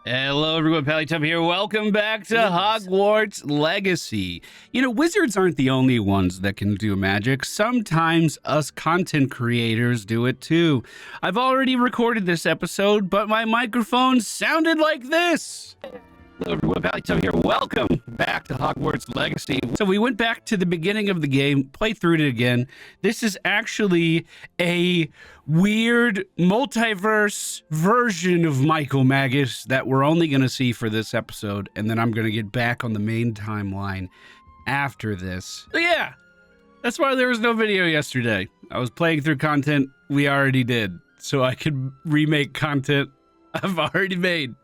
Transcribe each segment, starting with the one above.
Hello everyone, Pallytime here. Welcome back to Hogwarts Legacy. You know, wizards aren't the only ones that can do magic. Sometimes us content creators do it too. I've already recorded this episode, but my microphone sounded like this. Hello everyone, Pallytime here. Welcome back to Hogwarts Legacy. So we went back to the beginning of the game, played through it again. This is actually a weird multiverse version of Michael Magus that we're only going to see for this episode, and then I'm going to get back on the main timeline after this. So yeah, that's why there was no video yesterday. I was playing through content we already did, so I could remake content I've already made.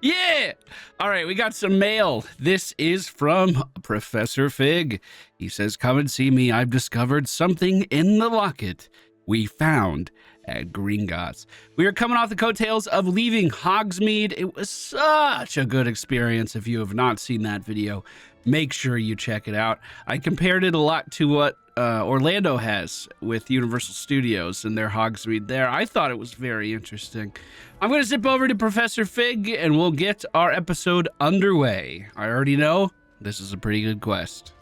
Yeah! All right, we got some mail. This is from Professor Fig. He says, come and see me. I've discovered something in the locket we found at Gringotts. We are coming off the coattails of leaving Hogsmeade. It was such a good experience. If you have not seen that video, make sure you check it out. I compared it a lot to what Orlando has with Universal Studios and their Hogsmeade there. I thought it was very interesting. I'm going to zip over to Professor Fig and we'll get our episode underway. I already know this is a pretty good quest.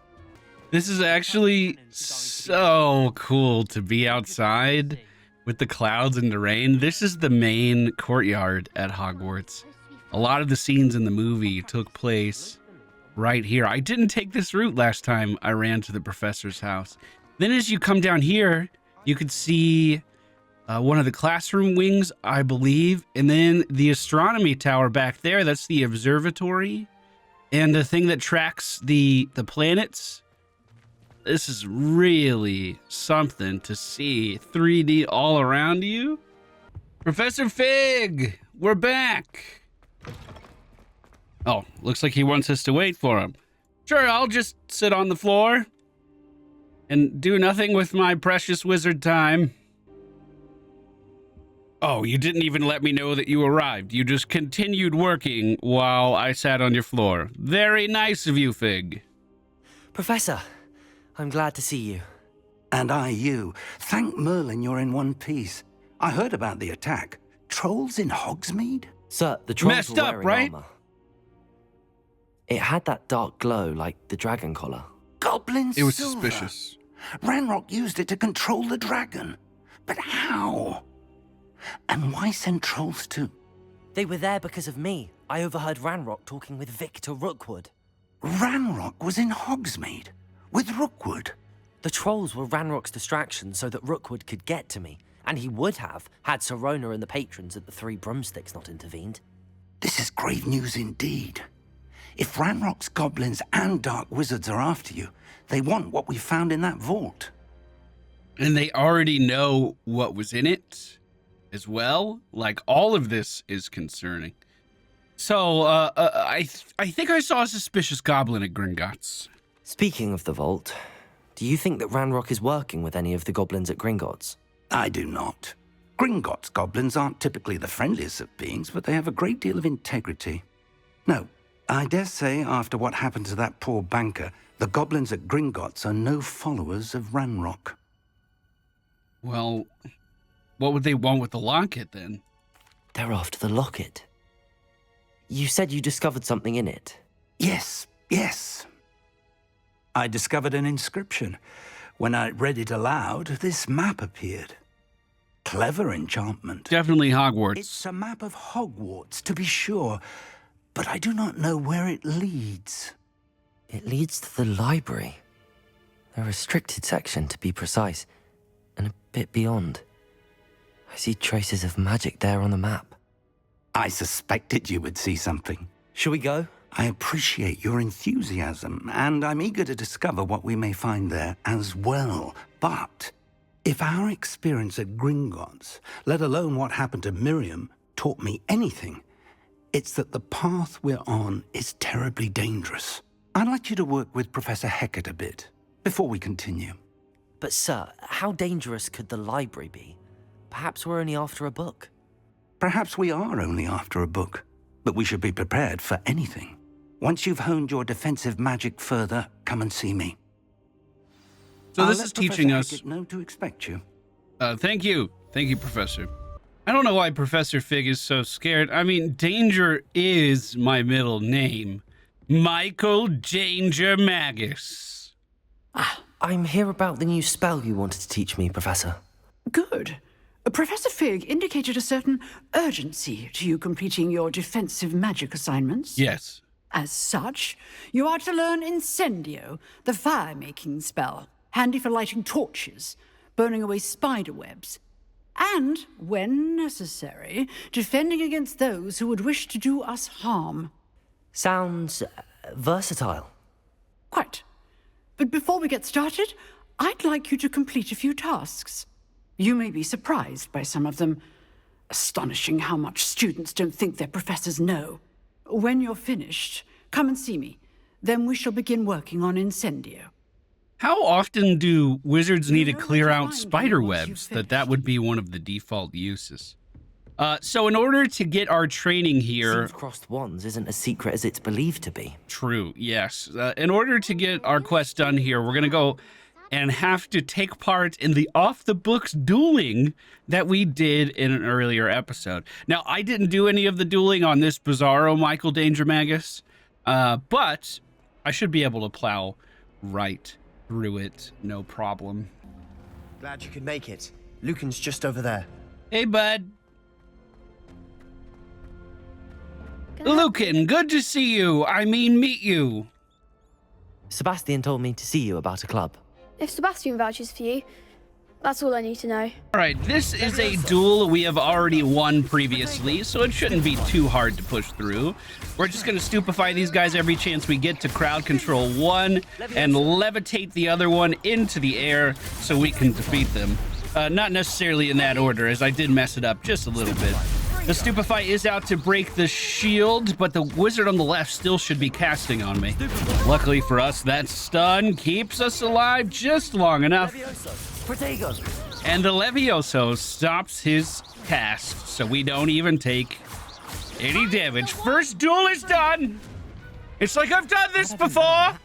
This is actually so cool to be outside with the clouds and the rain. This is the main courtyard at Hogwarts. A lot of the scenes in the movie took place right here. I didn't take this route last time I ran to the professor's house. Then as you come down here, you could see one of the classroom wings, I believe, and then the astronomy tower back there. That's the observatory and the thing that tracks the planets. This is really something to see 3D all around you. Professor Fig, we're back. Oh, looks like he wants us to wait for him. Sure, I'll just sit on the floor and do nothing with my precious wizard time. Oh, you didn't even let me know that you arrived. You just continued working while I sat on your floor. Very nice of you, Fig. Professor, I'm glad to see you. And I you. Thank Merlin you're in one piece. I heard about the attack. Trolls in Hogsmeade? Sir, the trolls Messed were up, wearing right? armor. It had that dark glow like the dragon collar. Goblin It was silver. suspicious. Ranrock used it to control the dragon. But how? And why send trolls too? They were there because of me. I overheard Ranrock talking with Victor Rookwood. Ranrock was in Hogsmeade with Rookwood. The trolls were Ranrock's distraction so that Rookwood could get to me, and he would have had Sirona and the patrons at the Three Broomsticks not intervened. This is grave news indeed. If Ranrock's goblins and dark wizards are after you, they want what we found in that vault. And they already know what was in it as well. Like, all of this is concerning. So, I think I saw a suspicious goblin at Gringotts. Speaking of the vault, do you think that Ranrock is working with any of the goblins at Gringotts? I do not. Gringotts goblins aren't typically the friendliest of beings, but they have a great deal of integrity. No, I dare say after what happened to that poor banker, the goblins at Gringotts are no followers of Ranrock. Well, what would they want with the locket then? They're after the locket. You said you discovered something in it. Yes. I discovered an inscription. When I read it aloud, this map appeared. Clever enchantment. Definitely Hogwarts. It's a map of Hogwarts, to be sure, but I do not know where it leads. It leads to the library. A restricted section, to be precise, and a bit beyond. I see traces of magic there on the map. I suspected you would see something. Shall we go? I appreciate your enthusiasm, and I'm eager to discover what we may find there as well. But if our experience at Gringotts, let alone what happened to Miriam, taught me anything, it's that the path we're on is terribly dangerous. I'd like you to work with Professor Hecat a bit before we continue. But sir, how dangerous could the library be? Perhaps we're only after a book. Perhaps we are only after a book, but we should be prepared for anything. Once you've honed your defensive magic further, come and see me. So I'll this let is teaching Professor us. Hecat know to expect you. Thank you, Professor. I don't know why Professor Fig is so scared. I mean, Danger is my middle name. Michael Danger Magus. I'm here about the new spell you wanted to teach me, Professor. Good. Professor Fig indicated a certain urgency to you completing your defensive magic assignments. Yes. As such, you are to learn Incendio, the fire-making spell, handy for lighting torches, burning away spider webs, and, when necessary, defending against those who would wish to do us harm. Sounds versatile. Quite. But before we get started, I'd like you to complete a few tasks. You may be surprised by some of them. Astonishing how much students don't think their professors know. When you're finished, come and see me. Then we shall begin working on Incendio. How often do wizards need to clear out find me spider once webs? you've That would be one of the default uses. So in order to get our training here... Seems crossed wands isn't as secret as it's believed to be. True, yes. In order to get our quest done here, we're going to go and have to take part in the off-the-books dueling that we did in an earlier episode. Now, I didn't do any of the dueling on this Bizarro Michael Danger Magus, but I should be able to plow right through it, no problem. Glad you could make it. Lucan's just over there. Hey, bud. Lucan, good to see you. I mean, meet you. Sebastian told me to see you about a club. If Sebastian vouches for you, that's all I need to know. All right, this is a duel we have already won previously, so it shouldn't be too hard to push through. We're just going to stupefy these guys every chance we get to crowd control one and levitate the other one into the air so we can defeat them. Not necessarily in that order, as I did mess it up just a little bit. The Stupefy is out to break the shield, but the wizard on the left still should be casting on me. Luckily for us, that stun keeps us alive just long enough. And the Levioso stops his cast, so we don't even take any damage. First duel is done! It's like I've done this before!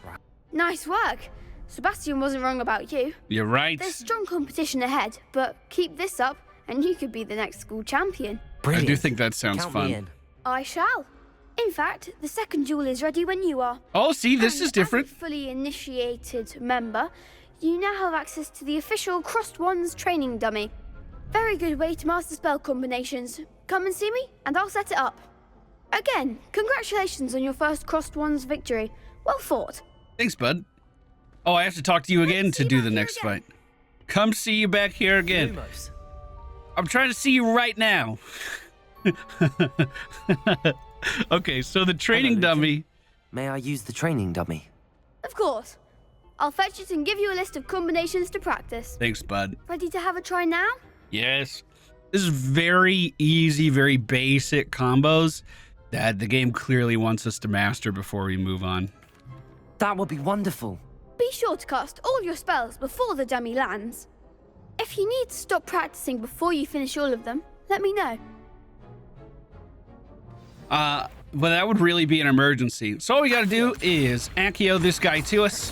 Nice work. Sebastian wasn't wrong about you. You're right. There's strong competition ahead, but keep this up and you could be the next school champion. Brilliant. I do think that sounds Count me fun. in. I shall. In fact, the second duel is ready when you are. Oh, see, this And is different. As a fully initiated member, you now have access to the official Crossed Wands training dummy. Very good way to master spell combinations. Come and see me, and I'll set it up. Again, congratulations on your first Crossed Wands victory. Well fought. Thanks, bud. Oh, I have to talk to you again to see do back the here next again. fight. Come see you back here again. Lumos. I'm trying to see you right now. Okay, so the training Hello, dummy. May I use the training dummy? Of course. I'll fetch it and give you a list of combinations to practice. Thanks, bud. Ready to have a try now? Yes. This is very easy, very basic combos that the game clearly wants us to master before we move on. That would be wonderful. Be sure to cast all your spells before the dummy lands. If you need to stop practicing before you finish all of them, let me know. But that would really be an emergency. So all we gotta do is Accio this guy to us,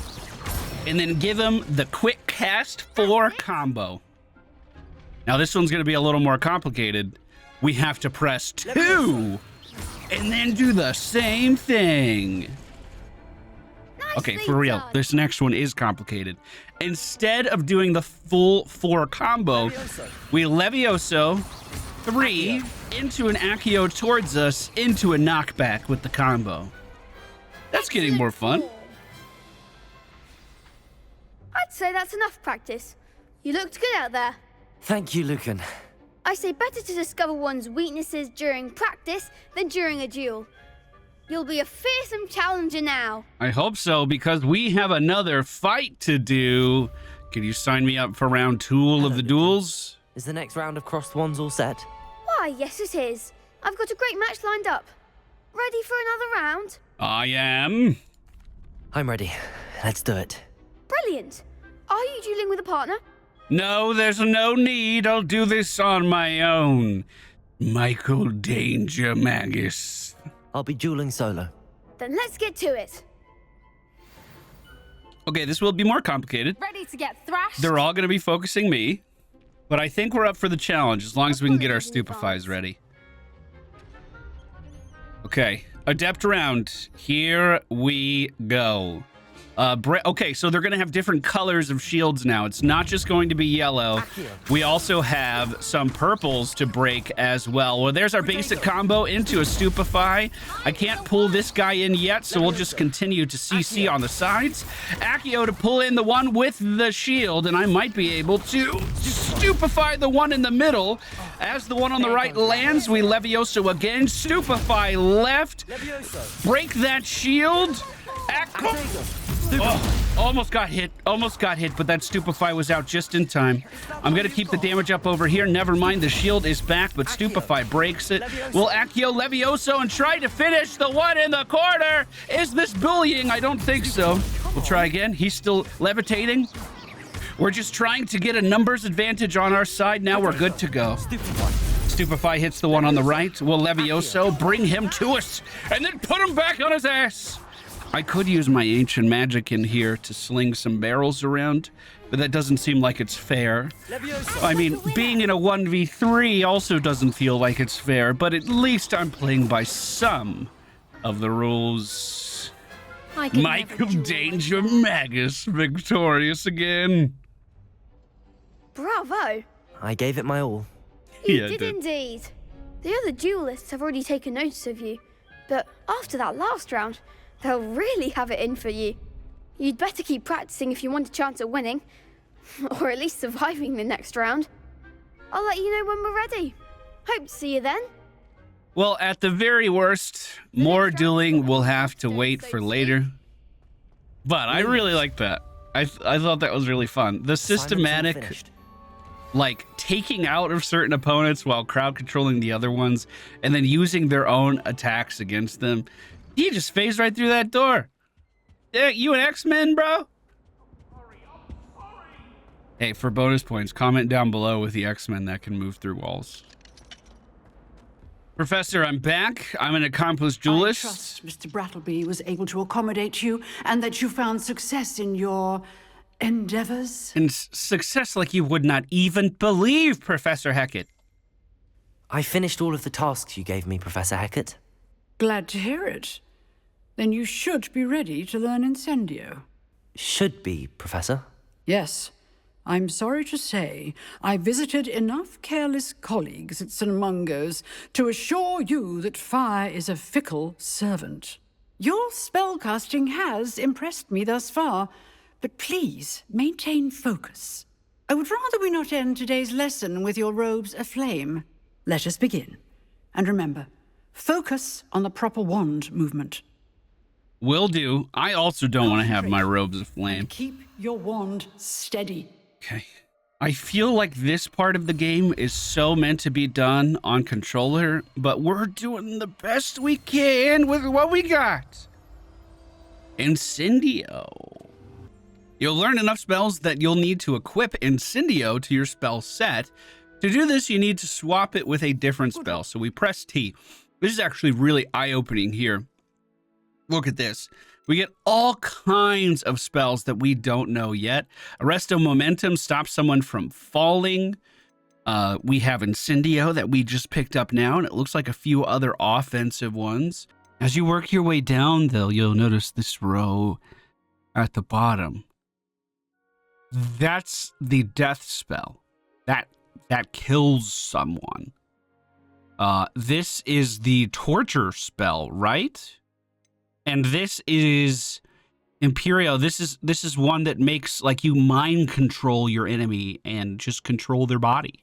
and then give him the quick cast 4 combo. Now this one's gonna be a little more complicated. We have to press 2, and then do the same thing. Okay, for real, this next one is complicated. Instead of doing the full 4 combo, we Levioso 3 into an Accio towards us into a knockback with the combo. That's getting more fun. I'd say that's enough practice. You looked good out there. Thank you, Lucan. I say better to discover one's weaknesses during practice than during a duel. You'll be a fearsome challenger now. I hope so, because we have another fight to do. Can you sign me up for round 2 of the duels? Is the next round of crossed wands all set? Why, yes it is. I've got a great match lined up. Ready for another round? I am. I'm ready. Let's do it. Brilliant. Are you dueling with a partner? No, there's no need. I'll do this on my own. Michael Danger Magus. I'll be dueling solo. Then let's get to it. Okay, this will be more complicated. Ready to get thrashed? They're all going to be focusing me. But I think we're up for the challenge as long as we can get our stupefies ready. Okay, adept round. Here we go. Okay, so they're going to have different colors of shields now. It's not just going to be yellow. We also have some purples to break as well. Well, there's our basic combo into a stupefy. I can't pull this guy in yet, so we'll just continue to CC on the sides. Accio to pull in the one with the shield, and I might be able to stupefy the one in the middle. As the one on the right lands, we Levioso again. Stupefy left. Break that shield. Oh, almost got hit, but that stupefy was out just in time. I'm gonna keep the damage up over here. Never mind, the shield is back, but stupefy breaks it. Will Accio Levioso and try to finish the one in the corner? Is this bullying? I don't think so. We'll try again. He's still levitating. We're just trying to get a numbers advantage on our side. Now we're good to go. Stupefy hits the one on the right. Will Levioso bring him to us and then put him back on his ass? I could use my ancient magic in here to sling some barrels around, but that doesn't seem like it's fair. I mean, being in a 1v3 also doesn't feel like it's fair, but at least I'm playing by some of the rules. Mike of Danger Magus victorious again. Bravo! I gave it my all. You did indeed. The other duelists have already taken notice of you, but after that last round, they'll really have it in for you. You'd better keep practicing if you want a chance at winning, or at least surviving the next round. I'll let you know when we're ready. Hope to see you then. Well, at the very worst, more dueling will have to wait for later. But I really like that. I thought that was really fun. The systematic, like, taking out of certain opponents while crowd controlling the other ones, and then using their own attacks against them. He just phased right through that door. Yeah, you an X-Men, bro? Hey, for bonus points, comment down below with the X-Men that can move through walls. Professor, I'm back. I'm an accomplished duelist. I trust Mr. Brattleby was able to accommodate you and that you found success in your endeavors. And success like you would not even believe, Professor Hecat. I finished all of the tasks you gave me, Professor Hecat. Glad to hear it. Then you should be ready to learn Incendio. Should be, Professor. Yes. I'm sorry to say, I visited enough careless colleagues at St. Mungo's to assure you that fire is a fickle servant. Your spellcasting has impressed me thus far, but please maintain focus. I would rather we not end today's lesson with your robes aflame. Let us begin. And remember, focus on the proper wand movement. Will do. I also don't want to have my robes aflame. Keep your wand steady. Okay. I feel like this part of the game is so meant to be done on controller, but we're doing the best we can with what we got. Incendio. You'll learn enough spells that you'll need to equip Incendio to your spell set. To do this, you need to swap it with a different spell. So we press T. This is actually really eye-opening here. Look at this. We get all kinds of spells that we don't know yet. Arresto Momentum stops someone from falling. We have Incendio that we just picked up now, and it looks like a few other offensive ones. As you work your way down, though, you'll notice this row at the bottom. That's the death spell. That kills someone. This is the torture spell, right? And this is Imperio. This is one that makes, like, you mind control your enemy and just control their body.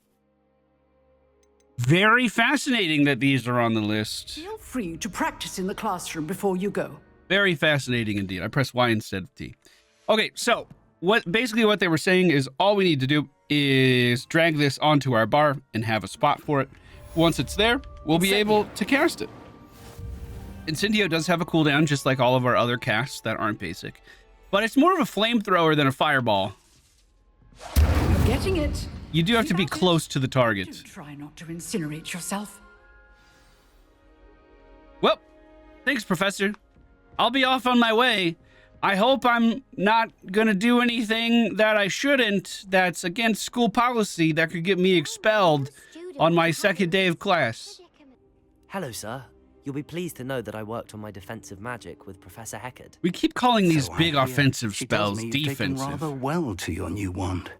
Very fascinating that these are on the list. Feel free to practice in the classroom before you go. Very fascinating indeed. I press Y instead of T. Okay, so basically what they were saying is all we need to do is drag this onto our bar and have a spot for it. Once it's there, we'll be able to cast it. Incendio does have a cooldown, just like all of our other casts that aren't basic. But it's more of a flamethrower than a fireball. You're getting it. You do have to be close to the target. Do try not to incinerate yourself. Well, thanks, Professor. I'll be off on my way. I hope I'm not gonna do anything that I shouldn't, that's against school policy that could get me expelled on my second day of class. Hello, sir. You'll be pleased to know that I worked on my defensive magic with Professor Heckard. We keep calling these So I big hear. offensive She tells spells me you've taken defensive. rather well to your new wand.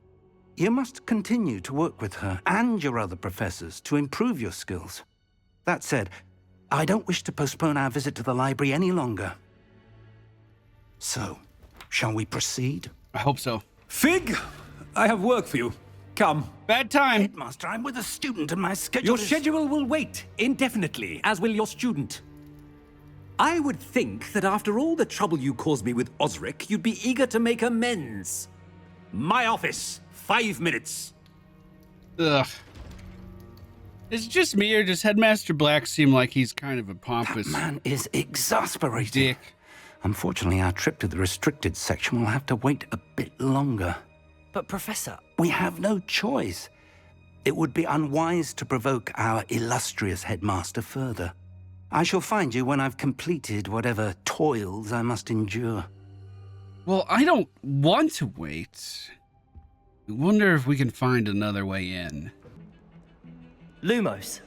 You must continue to work with her and your other professors to improve your skills. That said, I don't wish to postpone our visit to the library any longer. So, shall we proceed? I hope so. Fig, I have work for you. Come. Bad time. Headmaster, I'm with a student and my schedule Your is... schedule will wait indefinitely, as will your student. I would think that after all the trouble you caused me with Osric, you'd be eager to make amends. My office, 5 minutes. Ugh. Is it just me, or does Headmaster Black seem like he's kind of a That pompous man is exasperating. dick? Unfortunately, our trip to the restricted section will have to wait a bit longer. But, Professor, We have no choice. It would be unwise to provoke our illustrious headmaster further. I shall find you when I've completed whatever toils I must endure. Well, I don't want to wait. I wonder if we can find another way in. Lumos.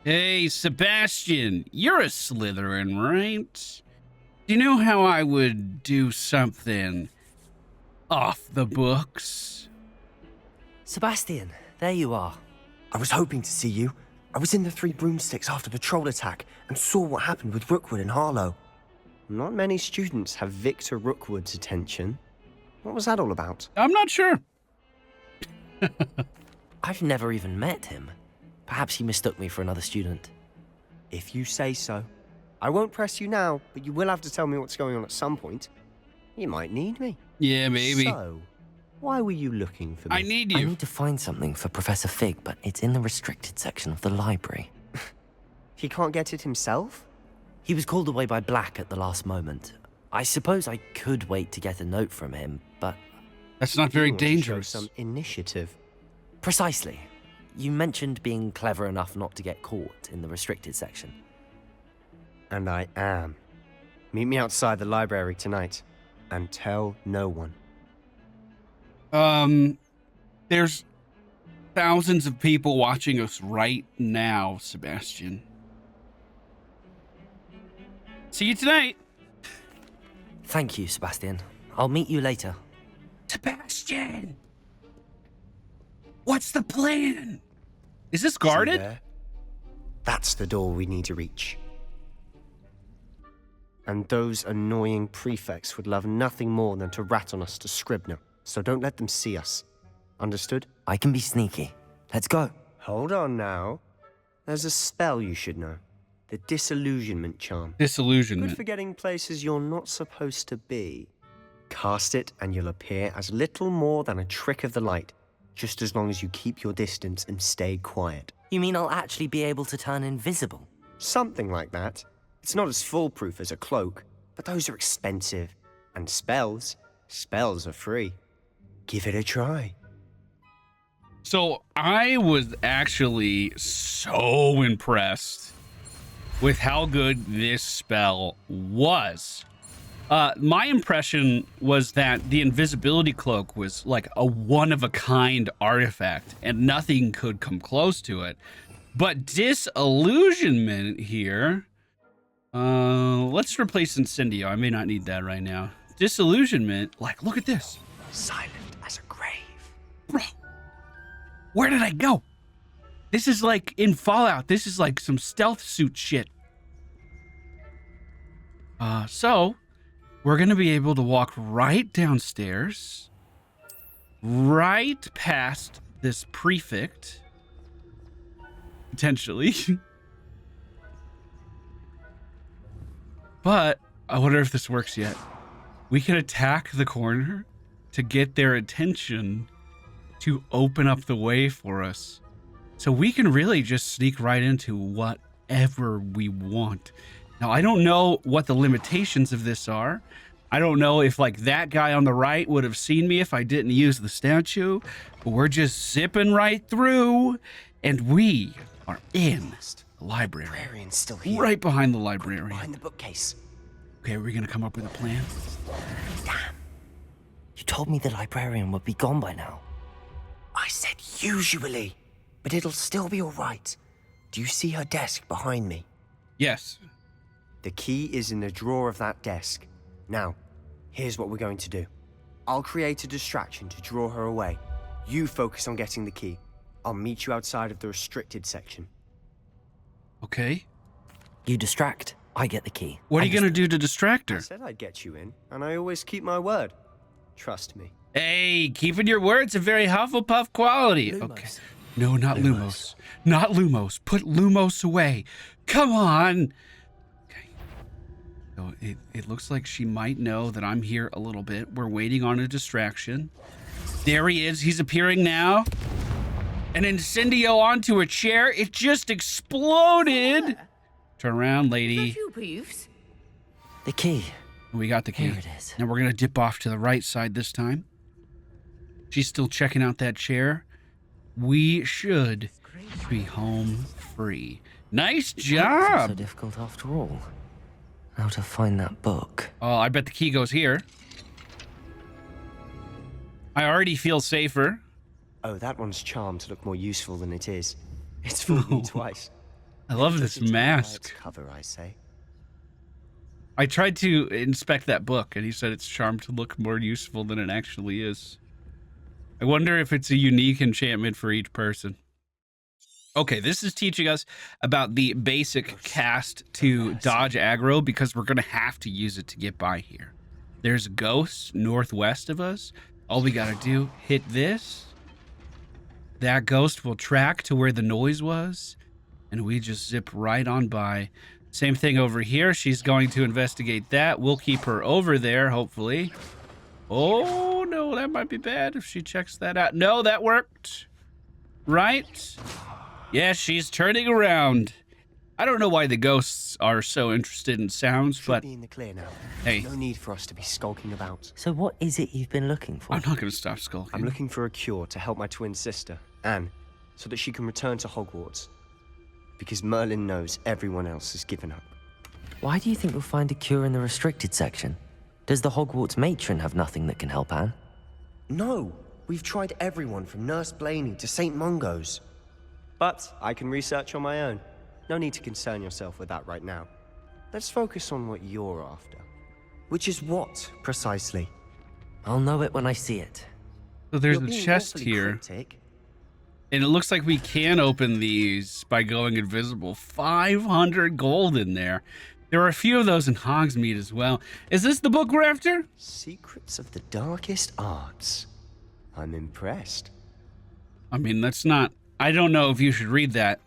Hey, Sebastian, you're a Slytherin, right? Do you know how I would do something off the books? Sebastian, there you are. I was hoping to see you. I was in the Three Broomsticks after the troll attack and saw what happened with Rookwood and Harlow. Not many students have Victor Rookwood's attention. What was that all about? I'm not sure. I've never even met him. Perhaps he mistook me for another student. If you say so. I won't press you now, but you will have to tell me what's going on at some point. You might need me. Yeah, maybe. So, why were you looking for me? I need I you. need to find something for Professor Fig, but it's in the restricted section of the library. He can't get it himself? He was called away by Black at the last moment. I suppose I could wait to get a note from him, but... That's not very You want to show dangerous. some initiative. Precisely. You mentioned being clever enough not to get caught in the restricted section. And I am. Meet me outside the library tonight. And tell no one. There's thousands of people watching us right now, Sebastian. See you tonight. Thank you, Sebastian. I'll meet you later. Sebastian! What's the plan? Is this See guarded? there? That's the door we need to reach. And those annoying prefects would love nothing more than to rat on us to Scribner, so don't let them see us. Understood? I can be sneaky. Let's go. Hold on now. There's a spell you should know. The Disillusionment Charm. Good Disillusionment. for getting places you're not supposed to be. Cast it and you'll appear as little more than a trick of the light, just as long as you keep your distance and stay quiet. You mean I'll actually be able to turn invisible? Something like that. It's not as foolproof as a cloak, but those are expensive. And spells are free. Give it a try. So I was actually so impressed with how good this spell was. My impression was that the invisibility cloak was like a one-of-a-kind artifact and nothing could come close to it. But disillusionment here, let's replace Incendio. I may not need that right now. Disillusionment, like, look at this. Silent as a grave. Bro, where did I go? This is like in Fallout. This is like some stealth suit shit. So we're going to be able to walk right downstairs, right past this prefect, potentially. But I wonder if this works yet. We can attack the corner to get their attention to open up the way for us. So we can really just sneak right into whatever we want. Now, I don't know what the limitations of this are. I don't know if like that guy on the right would have seen me if I didn't use the statue, but we're just zipping right through and we are in the library. Librarian's still here. Right behind the librarian. Behind the bookcase. Okay, we're gonna come up with a plan. Damn. You told me the librarian would be gone by now. I said usually, but it'll still be all right. Do you see her desk behind me? Yes. The key is in the drawer of that desk. Now, here's what we're going to do. I'll create a distraction to draw her away. You focus on getting the key. I'll meet you outside of the restricted section. Okay. You distract, I get the key. What are you gonna do to distract I her? said I'd get you in, and I always keep my word. Trust me. Hey, keeping your words a very Hufflepuff quality. Lumos. Okay. No, not Lumos. Not Lumos. Put Lumos away. Come on. Okay. So it looks like she might know that I'm here a little bit. We're waiting on a distraction. There he is. He's appearing now. An Incendio onto a chair. It just exploded. Turn around, lady. The key. We got the key. Here it is. Now we're going to dip off to the right side this time. She's still checking out that chair. We should be home free. Nice Not job. so difficult after all. How to find that book. Oh, I bet the key goes here. I already feel safer. Oh, that one's charmed to look more useful than it is. It's fooled me twice. I love this Judging by its mask. cover, I say. I tried to inspect that book, and he said it's charmed to look more useful than it actually is. I wonder if it's a unique enchantment for each person. Okay, this is teaching us about the basic cast to dodge aggro, because we're going to have to use it to get by here. There's ghosts northwest of us. All we got to do, hit this. That ghost will track to where the noise was, and we just zip right on by. Same thing over here. She's going to investigate that. We'll keep her over there, hopefully. Oh, no, that might be bad if she checks that out. No, that worked. Right? Yes, she's turning around. I don't know why the ghosts are so interested in sounds, Should but be in the clear now. hey. No need for us to be skulking about. So what is it you've been looking for? I'm not going to stop skulking. I'm looking for a cure to help my twin sister, Anne, so that she can return to Hogwarts. Because Merlin knows everyone else has given up. Why do you think you'll find a cure in the restricted section? Does the Hogwarts matron have nothing that can help Anne? No! We've tried everyone from Nurse Blaney to St. Mungo's. But I can research on my own. No need to concern yourself with that right now. Let's focus on what you're after. Which is what, precisely? I'll know it when I see it. So there's You're a being chest awfully here. cryptic. And it looks like we can open these by going invisible. 500 gold in there. There are a few of those in Hogsmeade as well. Is this the book we're after? Secrets of the Darkest Arts. I'm impressed. I mean, that's not... I don't know if you should read that.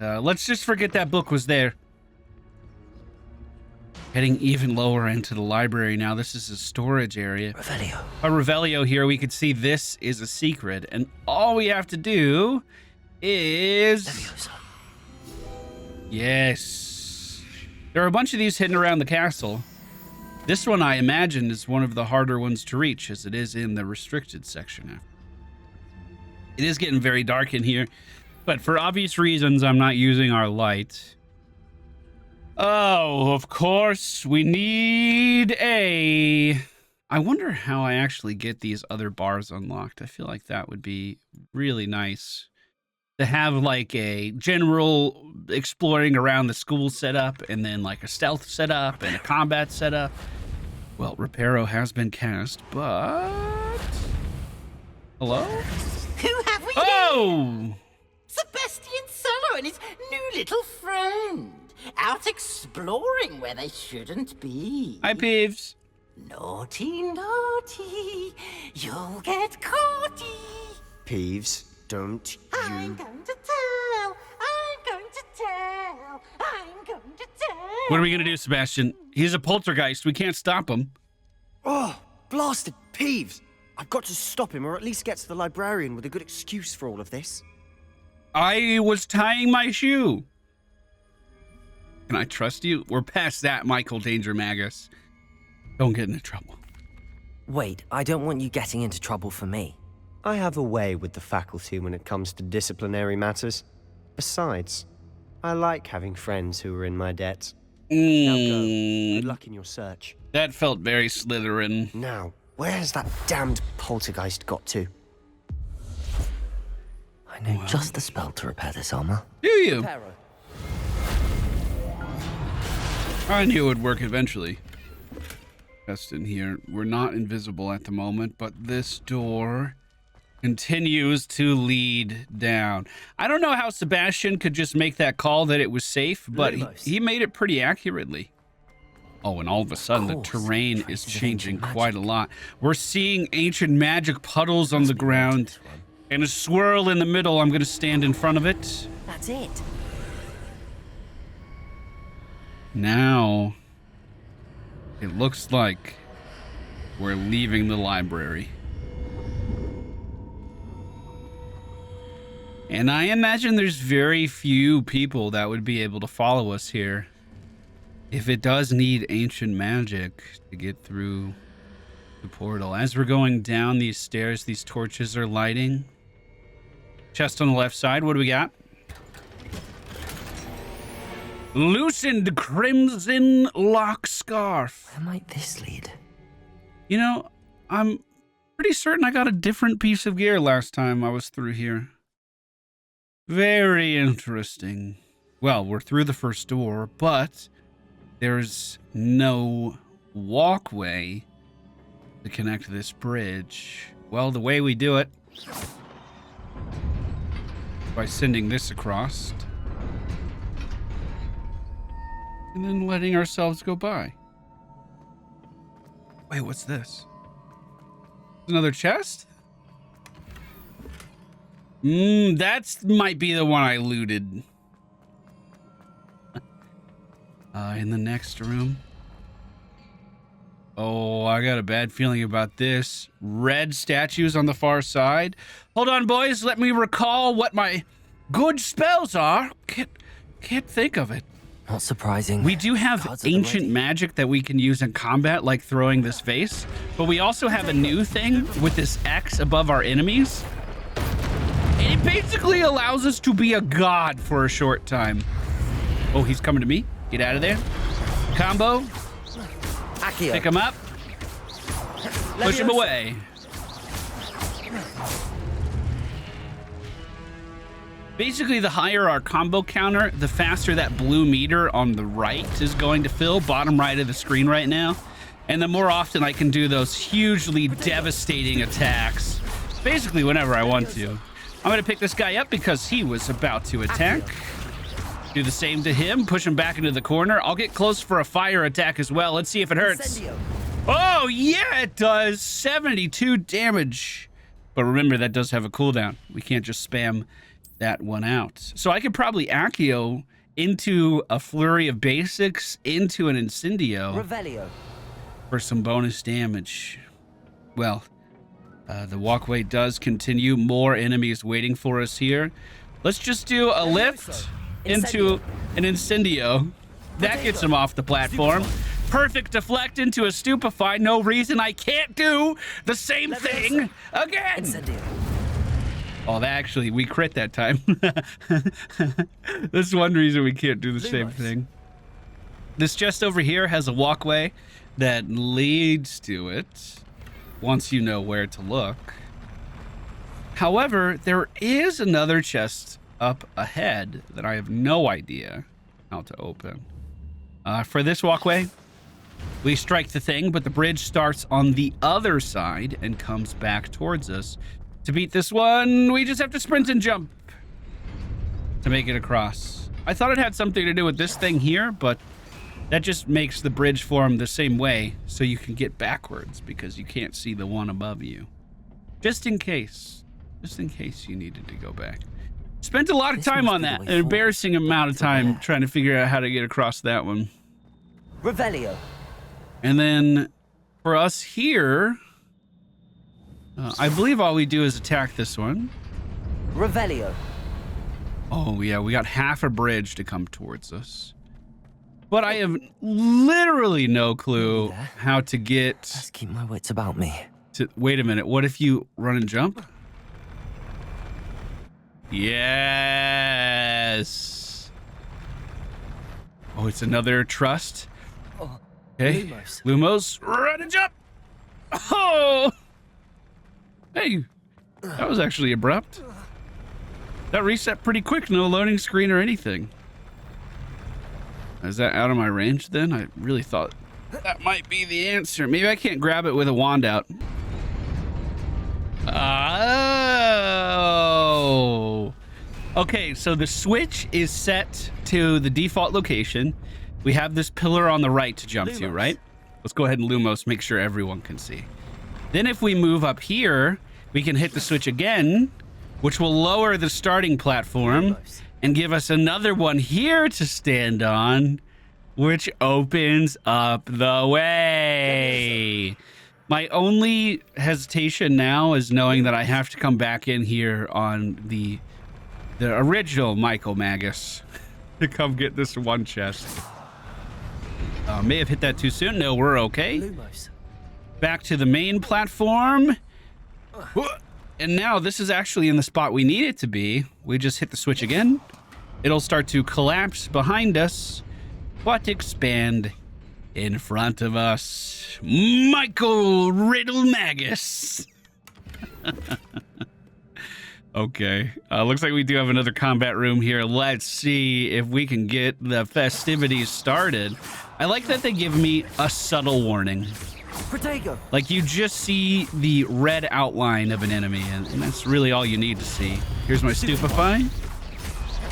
Let's just forget that book was there. Heading even lower into the library now. This is a storage area. Revelio. A Revelio here. We could see this is a secret. And all we have to do is... Leviosa. Yes. There are a bunch of these hidden around the castle. This one, I imagine, is one of the harder ones to reach, as it is in the restricted section. It is getting very dark in here, but for obvious reasons, I'm not using our light. Oh, of course, we need a... I wonder how I actually get these other bars unlocked. I feel like that would be really nice. To have like a general exploring around the school setup, and then like a stealth setup and a combat setup. Well, Reparo has been cast, but... Hello? Who have we Oh! Sebastian Solo and his new little friend. Out exploring where they shouldn't be. Hi, Peeves. Naughty, naughty. You'll get caughty. Peeves, don't I'm you... going to tell. I'm going to tell. I'm going to tell. What are we gonna do, Sebastian? He's a poltergeist. We can't stop him. Oh, blasted Peeves! I've got to stop him, or at least get to the librarian with a good excuse for all of this. I was tying my shoe. Can I trust you? We're past that, Michael Danger Magus. Don't get into trouble. Wait, I don't want you getting into trouble for me. I have a way with the faculty when it comes to disciplinary matters. Besides, I like having friends who are in my debt. Now go. Good luck in your search. That felt very Slytherin. Now, where has that damned poltergeist got to? I know just the spell to repair this armor. Do you? Reparo. I knew it would work eventually. Just in here. We're not invisible at the moment, but this door continues to lead down. I don't know how Sebastian could just make that call that it was safe, but he made it pretty accurately. Oh, and all of a sudden the terrain is changing quite a lot. We're seeing ancient magic puddles on the ground and a swirl in the middle. I'm going to stand in front of it. That's it. Now, it looks like we're leaving the library. And I imagine there's very few people that would be able to follow us here. If it does need ancient magic to get through the portal. As we're going down these stairs, these torches are lighting. Chest on the left side, what do we got? Loosened crimson lock scarf. Where might this lead? You know, I'm pretty certain I got a different piece of gear last time I was through here. Very interesting. Well, we're through the first door, but there's no walkway to connect this bridge. Well, the way we do it, by sending this across, and then letting ourselves go by. Wait, what's this? Another chest? That might be the one I looted. In the next room. Oh, I got a bad feeling about this. Red statues on the far side. Hold on, boys. Let me recall what my good spells are. Can't think of it. Not surprising. We do have Cards at the ancient ready. magic that we can use in combat, like throwing this vase. But we also have a new thing with this X above our enemies. And it basically allows us to be a god for a short time. Oh, he's coming to me. Get out of there. Combo. Accio. Pick him up. Push him away. Basically, the higher our combo counter, the faster that blue meter on the right is going to fill, bottom right of the screen right now. And the more often I can do those hugely devastating attacks, basically whenever I want to. I'm going to pick this guy up because he was about to attack. Do the same to him, push him back into the corner. I'll get close for a fire attack as well. Let's see if it hurts. Incendio. Oh, yeah, it does. 72 damage. But remember, that does have a cooldown. We can't just spam that one out. So I could probably Accio into a flurry of basics into an Incendio Revelio. for some bonus damage. Well, the walkway does continue. More enemies waiting for us here. Let's just do a lift into an Incendio. That gets him off the platform. Perfect deflect into a stupefy. No reason I can't do the same thing again. Incendio. Oh, that actually, we crit that time. That's one reason we can't do the same thing. This chest over here has a walkway that leads to it once you know where to look. However, there is another chest up ahead that I have no idea how to open. For this walkway, we strike the thing, but the bridge starts on the other side and comes back towards us. To beat this one, we just have to sprint and jump to make it across. I thought it had something to do with this thing here, but that just makes the bridge form the same way so you can get backwards because you can't see the one above you. Just in case you needed to go back. Spent a lot of time on that, an embarrassing amount of time trying to figure out how to get across that one. Revelio. And then for us here, I believe all we do is attack this one. Revelio. Oh, yeah, we got half a bridge to come towards us. But I have literally no clue how to get Let's keep my wits about me. to... Wait a minute, what if you run and jump? Yes. Oh, it's another trust. Okay. Lumos, run and jump. Oh! Hey, that was actually abrupt. That reset pretty quick. No loading screen or anything. Is that out of my range then? I really thought that might be the answer. Maybe I can't grab it with a wand out. Oh. Okay, so the switch is set to the default location. We have this pillar on the right to jump to, right? Let's go ahead and Lumos, make sure everyone can see. Then if we move up here, we can hit the switch again, which will lower the starting platform and give us another one here to stand on, which opens up the way. My only hesitation now is knowing that I have to come back in here on the original Michael Magus to come get this one chest. May have hit that too soon. No, we're okay. Back to the main platform. And now this is actually in the spot we need it to be. We just hit the switch again. It'll start to collapse behind us, but expand in front of us. Michael Riddle Magus. Okay, looks like we do have another combat room here. Let's see if we can get the festivities started. I like that they give me a subtle warning. Like, you just see the red outline of an enemy, and that's really all you need to see. Here's my Stupefy.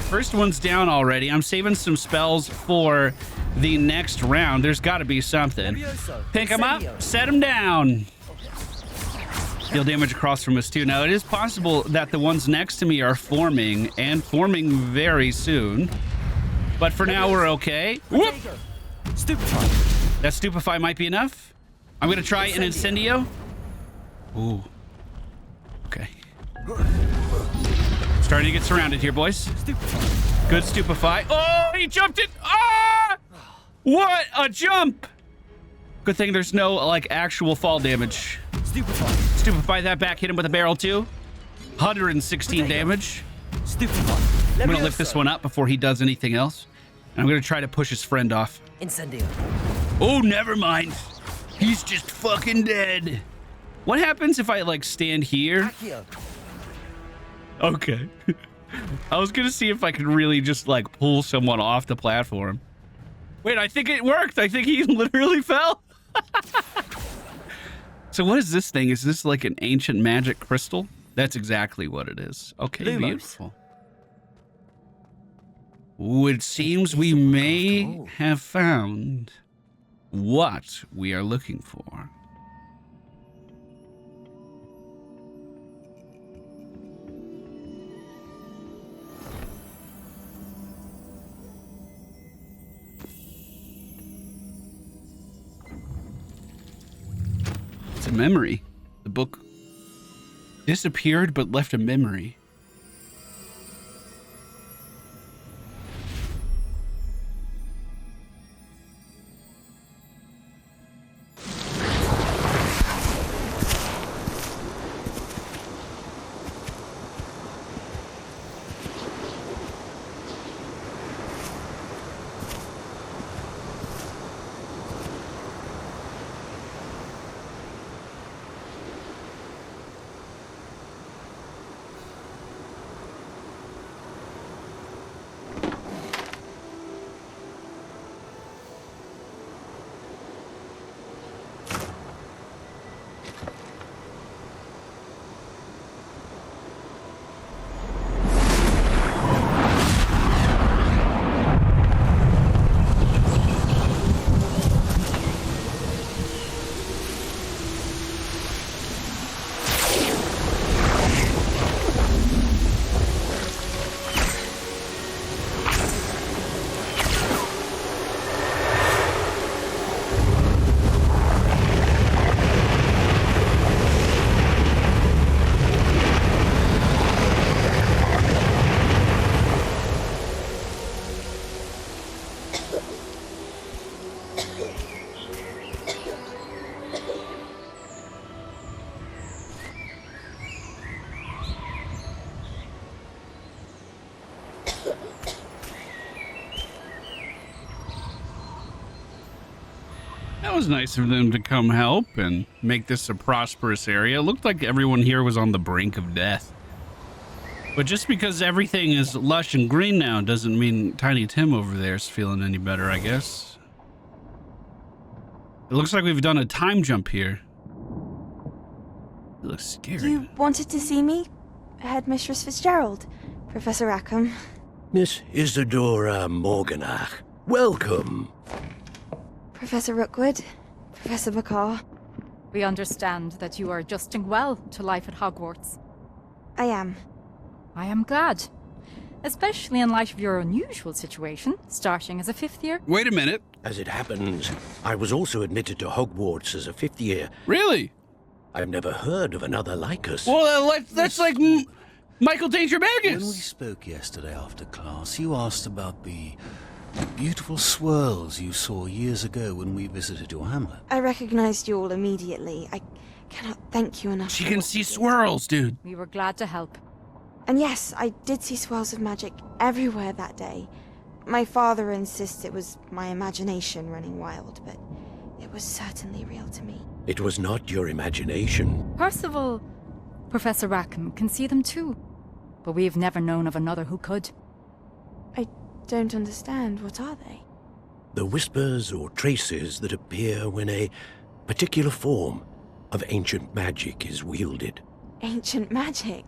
First one's down already. I'm saving some spells for the next round. There's got to be something. Pick them up, set them down. Deal damage across from us, too. Now, it is possible that the ones next to me are forming, and forming very soon. But for now, we're okay. Whoop! Stupefy. That Stupefy might be enough. I'm going to try an Incendio. Ooh. Okay. Starting to get surrounded here, boys. Good Stupefy. Oh, he jumped it. Ah! What a jump. Good thing there's no, like, actual fall damage. Stupefy that back. Hit him with a barrel, too. 116 damage. I'm going to lift this one up before he does anything else. And I'm going to try to push his friend off. Incendio. Oh, never mind. He's just fucking dead. What happens if I, like, stand here? Okay. I was gonna see if I could really just, like, pull someone off the platform. Wait, I think it worked. I think he literally fell. So what is this thing? Is this like an ancient magic crystal? That's exactly what it is. Okay, beautiful. Ooh, it seems we may have found what we are looking for. It's a memory. The book disappeared but left a memory. That was nice of them to come help and make this a prosperous area. It looked like everyone here was on the brink of death. But just because everything is lush and green now doesn't mean Tiny Tim over there is feeling any better, I guess. It looks like we've done a time jump here. It looks scary. You wanted to see me? Headmistress Fitzgerald, Professor Rackham. Miss Isadora Morganach, welcome. Professor Rookwood, Professor McCaw. We understand that you are adjusting well to life at Hogwarts. I am. I am glad. Especially in light of your unusual situation, starting as a 5th year. Wait a minute. As it happens, I was also admitted to Hogwarts as a 5th year. Really? I've never heard of another like us. Well, that's like Michael Danger Magus. When we spoke yesterday after class, you asked about the beautiful swirls you saw years ago when we visited your hamlet. I recognized you all immediately. I cannot thank you enough. She can see swirls, dude. We were glad to help. And yes, I did see swirls of magic everywhere that day. My father insists it was my imagination running wild, but it was certainly real to me. It was not your imagination. Percival, Professor Rackham can see them too. But we've never known of another who could. I don't understand. What are they? The whispers or traces that appear when a particular form of ancient magic is wielded. Ancient magic?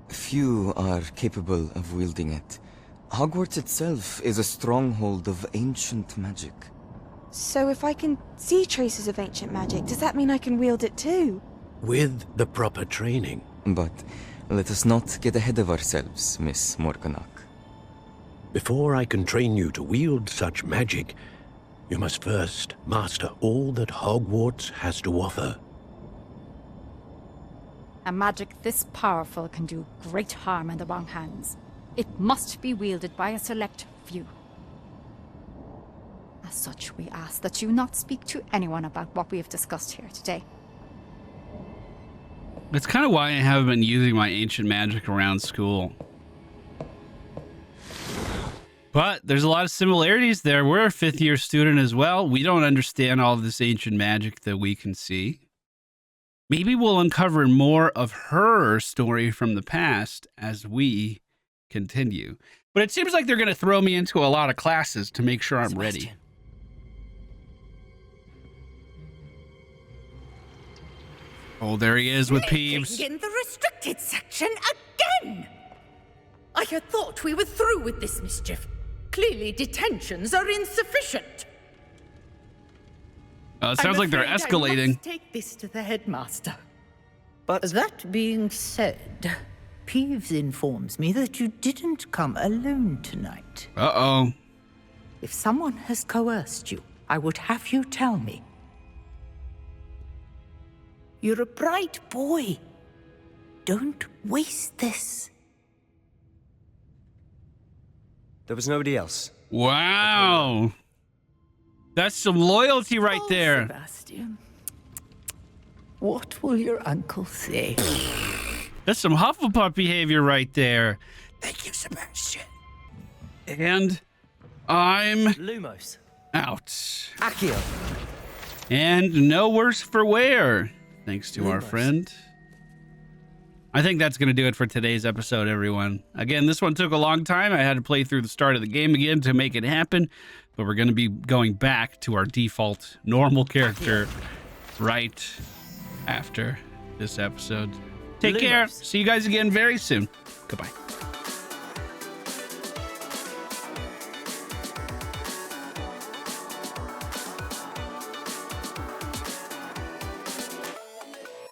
Few are capable of wielding it. Hogwarts itself is a stronghold of ancient magic. So if I can see traces of ancient magic, does that mean I can wield it too? With the proper training. But let us not get ahead of ourselves, Miss Morganach. Before I can train you to wield such magic, you must first master all that Hogwarts has to offer. A magic this powerful can do great harm in the wrong hands. It must be wielded by a select few. As such, we ask that you not speak to anyone about what we have discussed here today. That's kind of why I haven't been using my ancient magic around school. But there's a lot of similarities there. We're a 5th year student as well. We don't understand all of this ancient magic that we can see. Maybe we'll uncover more of her story from the past as we continue. But it seems like they're going to throw me into a lot of classes to make sure I'm ready. Oh, there he is with Peeves. In the restricted section again! I had thought we were through with this mischief. Clearly detentions are insufficient. It sounds like they're escalating. I must take this to the headmaster. But that being said, Peeves informs me that you didn't come alone tonight. Uh-oh. If someone has coerced you, I would have you tell me. You're a bright boy. Don't waste this. There was nobody else. Wow. That's some loyalty right there. Sebastian, what will your uncle say? That's some Hufflepuff behavior right there. Thank you, Sebastian. And I'm Lumos. out. Accio. And no worse for wear, thanks to our Lumos. friend. I think that's going to do it for today's episode, everyone. Again, this one took a long time. I had to play through the start of the game again to make it happen. But we're going to be going back to our default normal character right after this episode. Take care. See you guys again very soon. Goodbye.